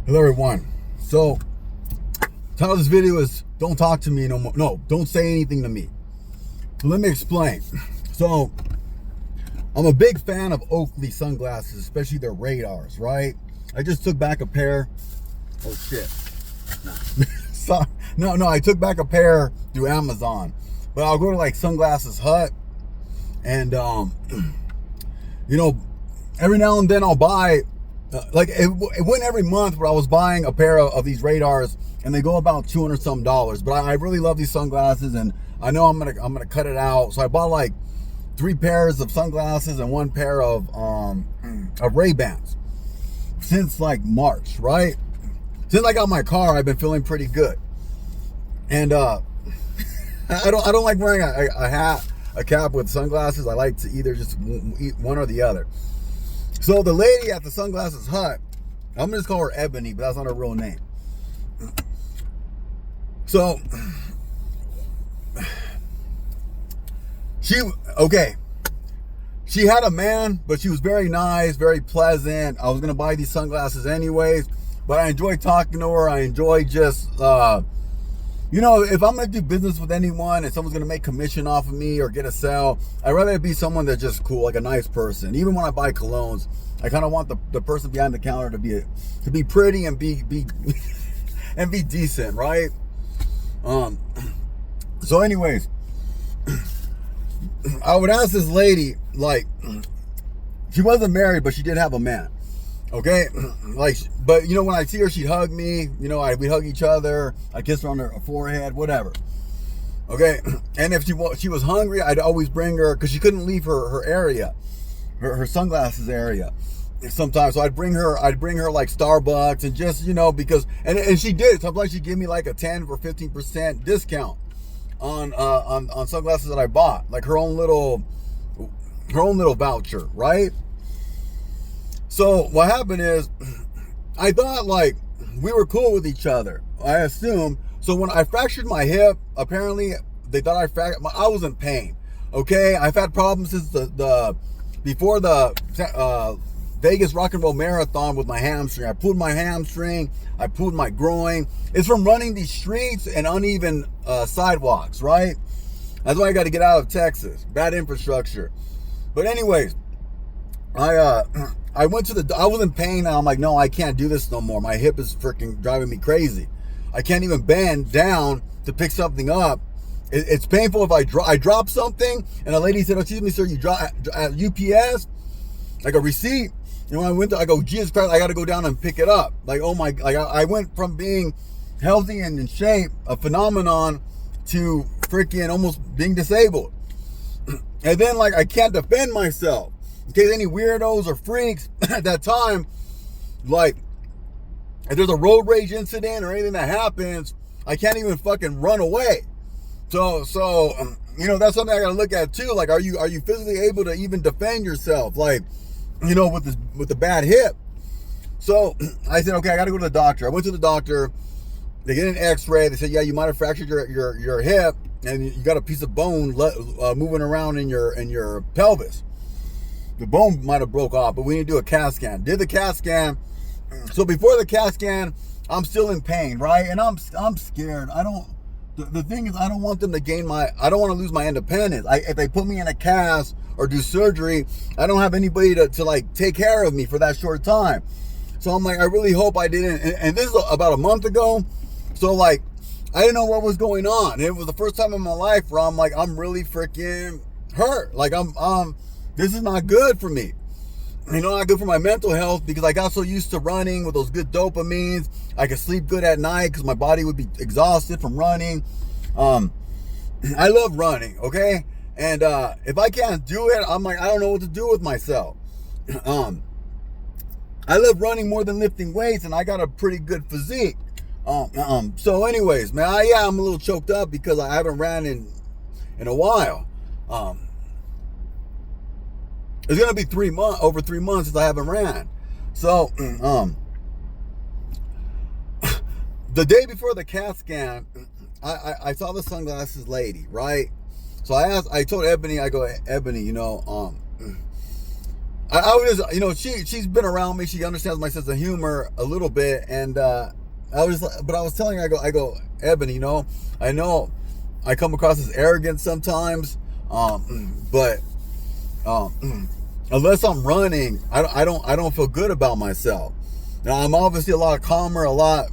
Hello everyone. So, title of this video is don't talk to me no more. No, don't say anything to me. So let me explain. So, I'm a big fan of Oakley sunglasses, especially their radars, right? I just took back a pair. Oh shit. So, no, I took back a pair through Amazon. But I'll go to like Sunglasses Hut and every now and then I'll buy it went every month where I was buying a pair of these radars, and they go about $200 some. But I really love these sunglasses, and I know I'm gonna cut it out. So I bought like 3 pairs of sunglasses and 1 pair of Ray-Bans since like March, right? Since I got my car, I've been feeling pretty good, and I don't like wearing a cap with sunglasses. I like to either just eat one or the other. So the lady at the Sunglasses Hut, I'm gonna just call her Ebony, but that's not her real name. So she had a man, but she was very nice, very pleasant. I was gonna buy these sunglasses anyways, but I enjoy talking to her. I enjoy just if I'm gonna do business with anyone and someone's gonna make commission off of me or get a sale, I'd rather it be someone that's just cool, like a nice person. Even when I buy colognes, I kind of want the person behind the counter to be pretty and be and be decent, right? So anyways, I would ask this lady, like, she wasn't married, but she did have a man. Okay, but when I see her, she'd hug me. We'd hug each other. I'd kiss her on her forehead, whatever. Okay, and if she was hungry, I'd always bring her, because she couldn't leave her area, her sunglasses area. Sometimes, so I'd bring her like Starbucks, and just because and she did. Sometimes she'd give me like a 10 or 15% discount on sunglasses that I bought, like her own little voucher, right? So what happened is, I thought like we were cool with each other, I assumed. So when I fractured my hip, apparently they thought I was in pain. Okay, I've had problems since before the Vegas Rock and Roll Marathon with my hamstring. I pulled my hamstring, I pulled my groin. It's from running these streets and uneven sidewalks, right? That's why I got to get out of Texas. Bad infrastructure. But anyways, I went to I was in pain, and I'm like, no, I can't do this no more. My hip is freaking driving me crazy. I can't even bend down to pick something up. It's painful if I drop something, and a lady said, excuse me, sir, you drop at UPS, like a receipt. When I go, Jesus Christ, I got to go down and pick it up. Like, oh my, like I went from being healthy and in shape, a phenomenon, to freaking almost being disabled. And then like I can't defend myself. In case any weirdos or freaks at that time, like if there's a road rage incident or anything that happens, I can't even fucking run away. So that's something I gotta look at too. Like, are you physically able to even defend yourself? Like, with the bad hip. So I said, okay, I gotta go to the doctor. I went to the doctor. They get an X-ray. They said, yeah, you might have fractured your hip, and you got a piece of bone moving around in your pelvis. The bone might have broke off, but we need to do a CAT scan. Did the CAT scan. So before the CAT scan, I'm still in pain, right? And I'm scared. The thing is, I don't want them to I don't want to lose my independence. If they put me in a cast or do surgery, I don't have anybody to like take care of me for that short time. So I'm like, I really hope I didn't. And this is about a month ago. So like, I didn't know what was going on. It was the first time in my life where I'm like, I'm really freaking hurt. Like this is not good for me. Not good for my mental health, because I got so used to running with those good dopamines. I could sleep good at night because my body would be exhausted from running. I love running, okay? And if I can't do it, I'm like, I don't know what to do with myself. I love running more than lifting weights, and I got a pretty good physique. So anyways, man, I'm a little choked up because I haven't ran in a while. It's gonna be over 3 months since I haven't ran. So the day before the CAT scan, I saw the sunglasses lady, right? So I told Ebony, I go, Ebony, I was, you know, she's been around me. She understands my sense of humor a little bit, and I was telling her, I go, Ebony, you know I come across as arrogant sometimes, but unless I'm running, I don't feel good about myself. Now I'm obviously a lot calmer,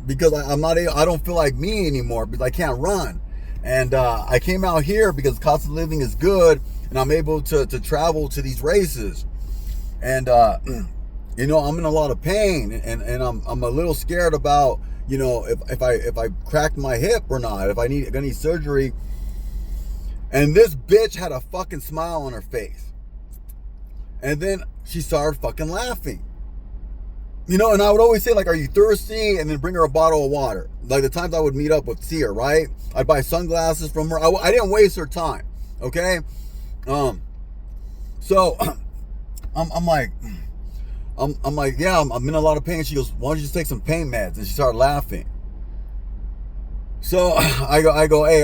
because I don't feel like me anymore because I can't run, and I came out here because cost of living is good, and I'm able to travel to these races. And you know, I'm in a lot of pain, and I'm a little scared about, you know, if I cracked my hip or not, if I need surgery. And this bitch had a fucking smile on her face, and then she started fucking laughing. You know, and I would always say, like, are you thirsty? And then bring her a bottle of water. Like the times I would meet up with her, right? I'd buy sunglasses from her. I didn't waste her time, okay? So I'm like, yeah, I'm in a lot of pain. She goes, why don't you just take some pain meds? And she started laughing. So I go, hey,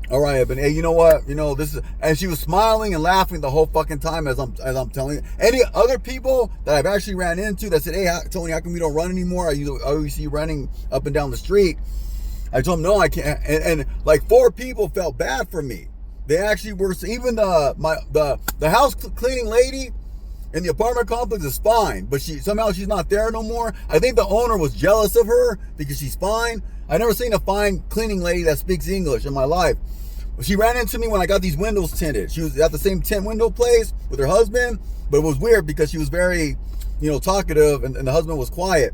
all right, but hey, you know what? You know, this is, and she was smiling and laughing the whole fucking time as I'm telling you. Any other people that I've actually ran into that said, hey, Tony, how come we don't run anymore? I always see you running up and down the street. I told them, no, I can't. And like 4 people felt bad for me. They actually were, even the house cleaning lady in the apartment complex is fine, but she's not there no more. I think the owner was jealous of her because she's fine. I never seen a fine cleaning lady that speaks English in my life. She ran into me when I got these windows tinted. She was at the same tint window place with her husband, but it was weird because she was very, you know, talkative, and the husband was quiet.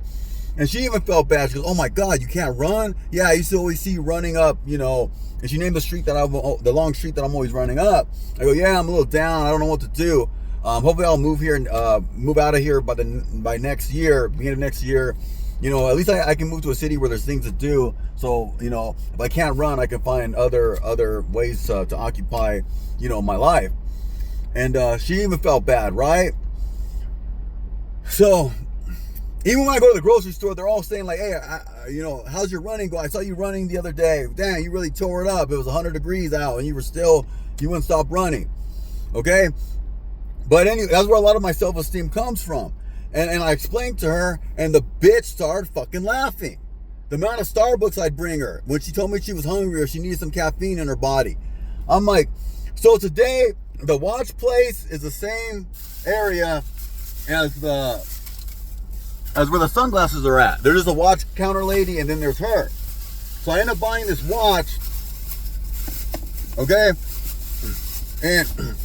And she even felt bad. She goes, oh my God, you can't run? Yeah, I used to always see you running up, you know. And she named the street the long street that I'm always running up. I go, yeah, I'm a little down. I don't know what to do. Hopefully I'll move here and move out of here by next year, beginning of next year. You know, at least I can move to a city where there's things to do. So, you know, if I can't run, I can find other ways to occupy, you know, my life. And she even felt bad, right? So even when I go to the grocery store, they're all saying like, hey, you know, how's your running going? I saw you running the other day. Damn, you really tore it up. It was 100 degrees out and you wouldn't stop running. Okay? But anyway, that's where a lot of my self-esteem comes from. And I explained to her, and the bitch started fucking laughing. The amount of Starbucks I'd bring her when she told me she was hungry or she needed some caffeine in her body. I'm like, so today, the watch place is the same area as where the sunglasses are at. There's a watch counter lady, and then there's her. So I end up buying this watch, okay? And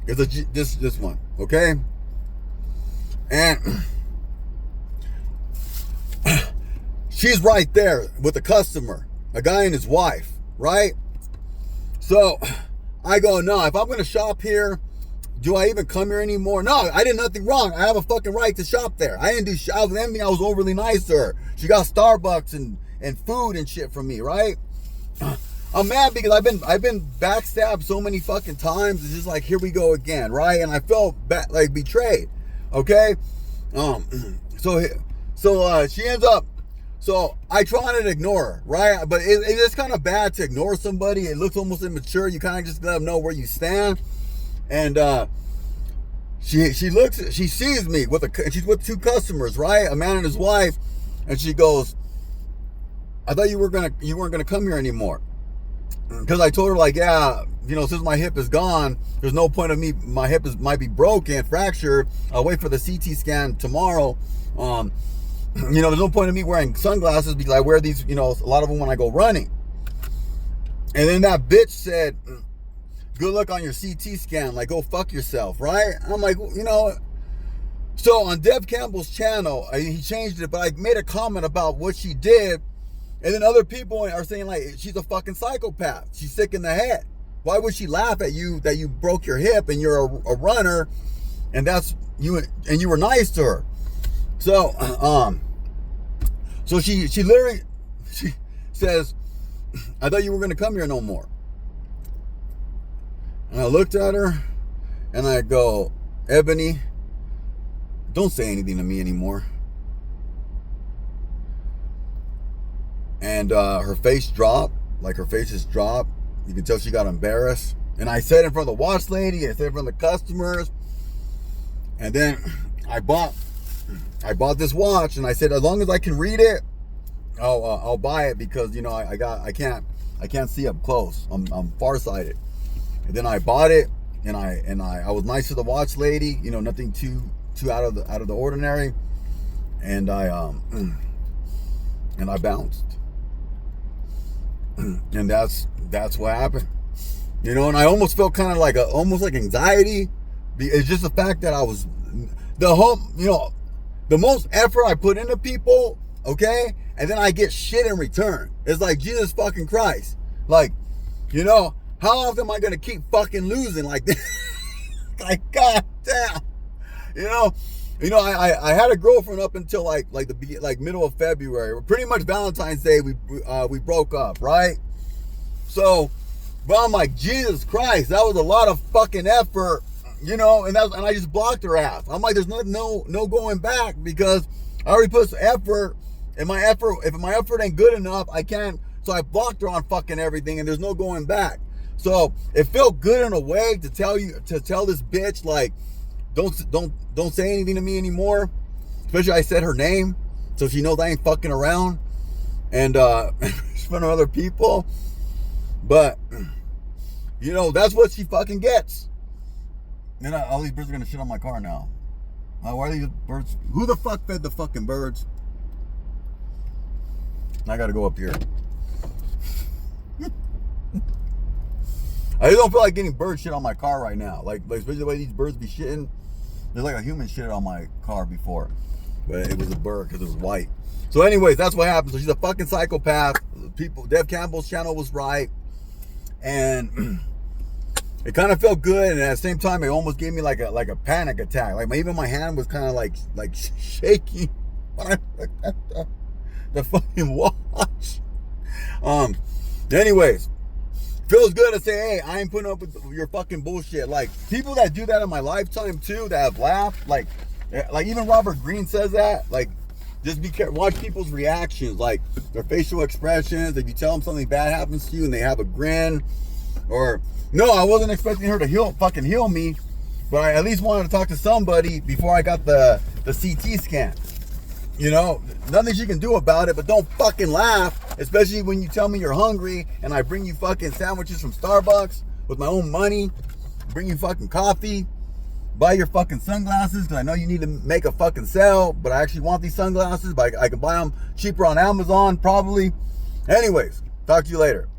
it's this one, okay? And she's right there with the customer, a guy and his wife, right? So I go, no, if I'm going to shop here, do I even come here anymore? No, I did nothing wrong. I have a fucking right to shop there. I didn't do shit. I was overly nice to her. She got Starbucks and food and shit from me, right? I'm mad because I've been backstabbed so many fucking times. It's just like, here we go again, right? And I felt like betrayed. Okay, so she ends up. So I try to ignore her, right? But it's kind of bad to ignore somebody. It looks almost immature. You kind of just let them know where you stand. And she sees me and she's with 2 customers, right? A man and his wife, and she goes, "I thought you weren't gonna come here anymore." Because I told her, like, yeah, you know, since my hip is gone, there's no point of me. My hip might be broken, fractured. I'll wait for the CT scan tomorrow. You know, there's no point of me wearing sunglasses because I wear these, you know, a lot of them when I go running. And then that bitch said, good luck on your CT scan. Like, go fuck yourself, right? I'm like, you know. So on Dev Campbell's channel, he changed it, but I made a comment about what she did. And then other people are saying, like, she's a fucking psychopath. She's sick in the head. Why would she laugh at you that you broke your hip and you're a runner, and that's you, and you were nice to her? So, so she literally, she says, I thought you were going to come here no more. And I looked at her and I go, Ebony, don't say anything to me anymore. And her face dropped, like her face just dropped. You can tell she got embarrassed. And I said in front of the watch lady, I said in front of the customers. And then I bought this watch, and I said, as long as I can read it, I'll buy it, because you know I can't see up close. I'm farsighted. And then I bought it, and I was nice to the watch lady, you know, nothing too out of the ordinary. And I bounced. And that's what happened. You know, and I almost felt kind of like almost like anxiety. It's just the fact that I was the most effort I put into people, okay? And then I get shit in return. It's like, Jesus fucking Christ. Like, you know, how often am I gonna keep fucking losing like this? Like, god damn. You know, I had a girlfriend up until like middle of February. Pretty much Valentine's Day we broke up, right? So, but I'm like, Jesus Christ, that was a lot of fucking effort, you know, and I just blocked her ass. I'm like, there's no going back, because I already put some effort, and if my effort ain't good enough, I can't. So I blocked her on fucking everything, and there's no going back. So it felt good in a way to tell this bitch, like, don't say anything to me anymore. Especially I said her name, so she knows I ain't fucking around. And in front of other people. But you know, that's what she fucking gets. And all these birds are gonna shit on my car now. Why are these birds? Who the fuck fed the fucking birds? I gotta go up here. I just don't feel like getting bird shit on my car right now. Like especially the way these birds be shitting. There's like a human shit on my car before, but it was a bird because it was white. So anyways, that's what happened. So she's a fucking psychopath. Dev Campbell's channel was right. And it kind of felt good, and at the same time, it almost gave me like a panic attack. Like even my hand was kind of like shaking when I looked at the fucking watch. Anyways, feels good to say, hey, I ain't putting up with your fucking bullshit. Like people that do that in my lifetime too, that have laughed, like even Robert Greene says that. Like, just be careful. Watch people's reactions, like their facial expressions. If you tell them something bad happens to you and they have a grin, or no, I wasn't expecting her to fucking heal me, but I at least wanted to talk to somebody before I got the CT scan. You know, nothing she can do about it, but don't fucking laugh, especially when you tell me you're hungry and I bring you fucking sandwiches from Starbucks with my own money, bring you fucking coffee, buy your fucking sunglasses because I know you need to make a fucking sale, but I actually want these sunglasses, but I can buy them cheaper on Amazon probably. Anyways, talk to you later.